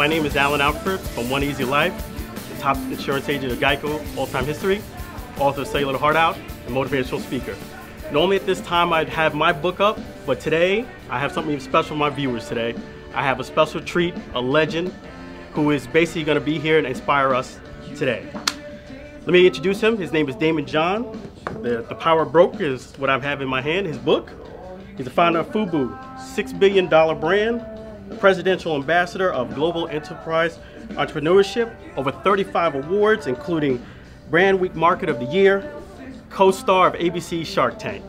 My name is Alford from One Easy Life, the top insurance agent of Geico, all-time history, author of Cellular Heart Out, and motivational speaker. Normally at this time I'd have my book up, but today I have something special for my viewers today. I have a special treat, a legend, who is basically going to be here and inspire us today. Let me introduce him. His name is Damon John. The Power Broke is what I have in my hand, his book. He's the founder of FUBU, $6 billion brand, presidential ambassador of global enterprise entrepreneurship, over 35 awards, including Brand Week Market of the Year, co-star of ABC's Shark Tank.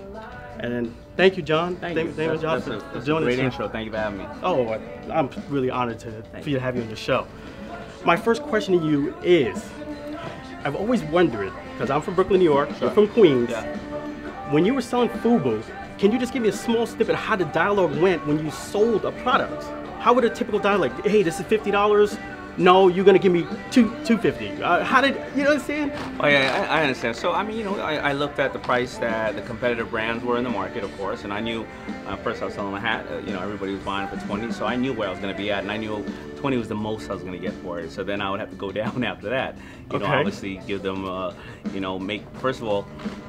And thank you, John. Thank you. John, for doing this. Great this intro. Thank you for having me. Oh, I'm really honored for you to have you on the show. My first question to you is, I've always wondered, because I'm from Brooklyn, New York, Sure. you're from Queens, Yeah. when you were selling FUBU, can you just give me a small snippet of how the dialogue went when you sold a product? How would a typical dialogue, hey, this is $50, no, you're gonna give me $250. How did, you know what I'm saying? Oh yeah, I understand. So I mean, you know, I looked at the price that the competitive brands were in the market, of course, and I knew first I was selling a hat. You know, everybody was buying it for 20, so I knew where I was going to be at, and I knew 20 was the most I was going to get for it. So then I would have to go down after that. You know, obviously give them, you know, first of all,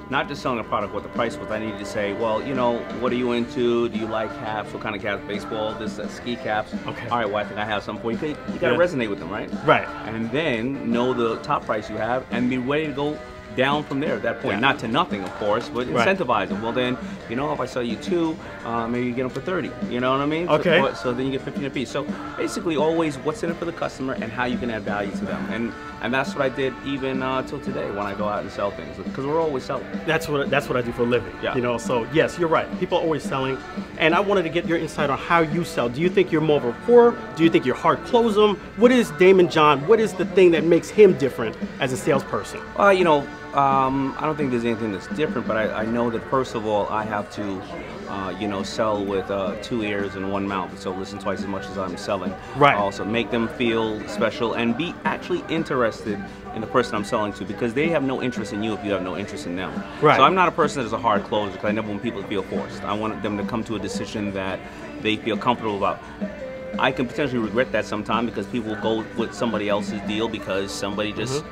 not just selling a product, what the price was. I needed to say, well, you know, what are you into? Do you like caps? What kind of caps? Baseball, this ski caps. Okay. All right, well, I think I have some for you. You got to resonate with them, right? Right. And then know the top price you have and be ready to go down from there at that point. Not to nothing, of course, but incentivize them. Well, then, you know, if I sell you two, maybe you get them for 30. You know what I mean? Okay. So then you get 15 a piece. So basically, always what's in it for the customer and how you can add value to them. And that's what I did even till today when I go out and sell things, because we're always selling. That's what I do for a living. Yeah. You know, so yes, you're right. People are always selling, and I wanted to get your insight on how you sell. Do you think you're more of a rapport? Do you think you're hard close them? What is Damon John? What is the thing that makes him different as a salesperson? You know, I don't think there's anything that's different, but I know that first of all, I have to, you know, sell with 2 ears and 1 mouth, so listen twice as much as I'm selling. Right. Also make them feel special and be actually interested in the person I'm selling to, because they have no interest in you if you have no interest in them. Right. So I'm not a person that's a hard closer, because I never want people to feel forced. I want them to come to a decision that they feel comfortable about. I can potentially regret that sometime, because people go with somebody else's deal because somebody just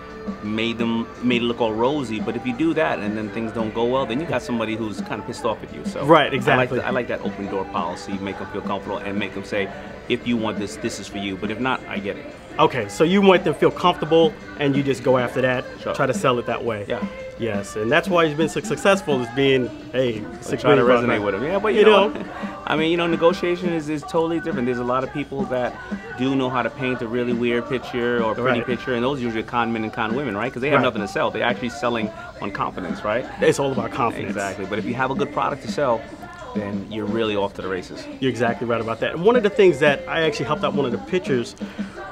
made it look all rosy. But if you do that and then things don't go well, then you got somebody who's kind of pissed off at you. So right, exactly. I like that open door policy, make them feel comfortable and make them say, if you want this, this is for you. But if not, I get it. Okay, so you want them to feel comfortable and you just go after that, Sure. Try to sell it that way. Yeah. Yes, and that's why he's been so successful, is being, hey, trying to resonate with him. Yeah, but you know, I mean, you know, negotiation is totally different. There's a lot of people that do know how to paint a really weird picture or pretty picture, and those are usually con men and con women, right? Because they have nothing to sell. They're actually selling on confidence, right? It's all about confidence. Exactly. But if you have a good product to sell, then you're really off to the races. You're exactly right about that. And one of the things that I actually helped out one of the pictures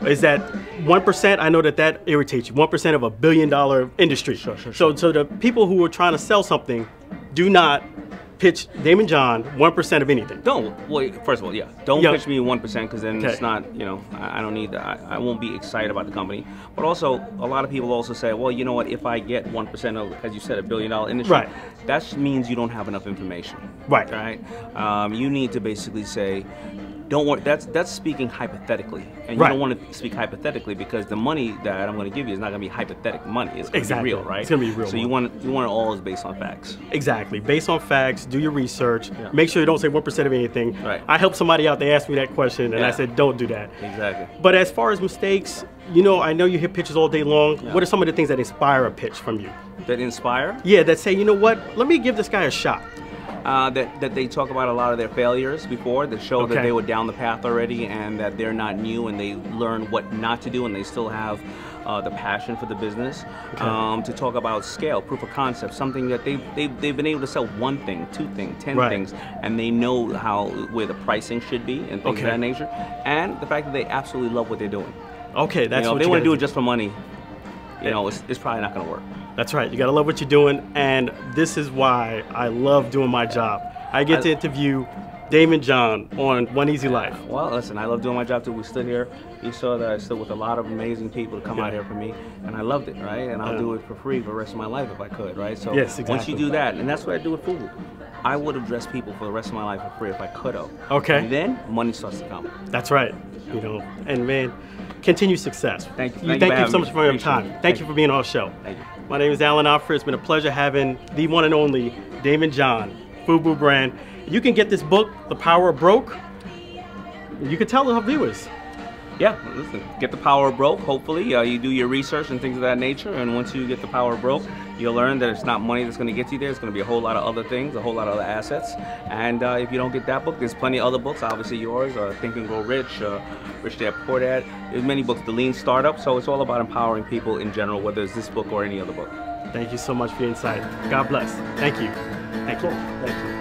is that 1%, I know that irritates you, 1% of $1 billion industry. Sure. So the people who are trying to sell something, do not pitch Damon John 1% of anything. First of all, don't pitch me 1%, because then it's not, you know, I don't need that. I won't be excited about the company. But also, a lot of people also say, well, you know what, if I get 1% of, as you said, $1 billion industry, that means you don't have enough information. Right? You need to basically say, don't worry, that's speaking hypothetically, and you don't want to speak hypothetically, because the money that I'm going to give you is not going to be hypothetical money. It's going to be real, right? It's going to be real. So you want it always based on facts. Exactly, based on facts. Do your research. Make sure you don't say 1% of anything. Right. I helped somebody out. They asked me that question, and I said, don't do that. Exactly. But as far as mistakes, you know, I know you hit pitches all day long. What are some of the things that inspire a pitch from you? That inspire? Yeah, that say, you know what? Let me give this guy a shot. That they talk about a lot of their failures before, that show that they were down the path already, and that they're not new, and they learn what not to do, and they still have the passion for the business. To talk about scale, proof of concept, something that they've been able to sell 1 thing, 2 things, 10 things, and they know where the pricing should be and things of that nature, and the fact that they absolutely love what they're doing. Okay, that's what what they want to do it just for money. You know, it's probably not going to work. That's right. You got to love what you're doing, and this is why I love doing my job. I get to interview Damon John on One Easy Life. Well, listen, I love doing my job too. We stood here. You saw that I stood with a lot of amazing people to come out here for me, and I loved it, right? And I'll do it for free for the rest of my life if I could, right? So once you do that, and that's what I do with FUBU. I would have dressed people for the rest of my life for free if I could have. Okay. And then money starts to come. That's right. You know, and man, continued success. Thank you. Thank you so much for your Appreciate time. it. Thank you for being on our show. Thank you. My name is Alford. It's been a pleasure having the one and only Damon John, FUBU brand. You can get this book, The Power of Broke. You can tell our viewers. Yeah, listen, get the power of broke. Hopefully, you do your research and things of that nature, and once you get the power of broke, you'll learn that it's not money that's going to get you there. It's going to be a whole lot of other things, a whole lot of other assets. And if you don't get that book, there's plenty of other books. Obviously, yours, Think and Grow Rich, Rich Dad Poor Dad. There's many books, The Lean Startup. So it's all about empowering people in general, whether it's this book or any other book. Thank you so much for your insight. God bless. Thank you. Thank you. Thank you.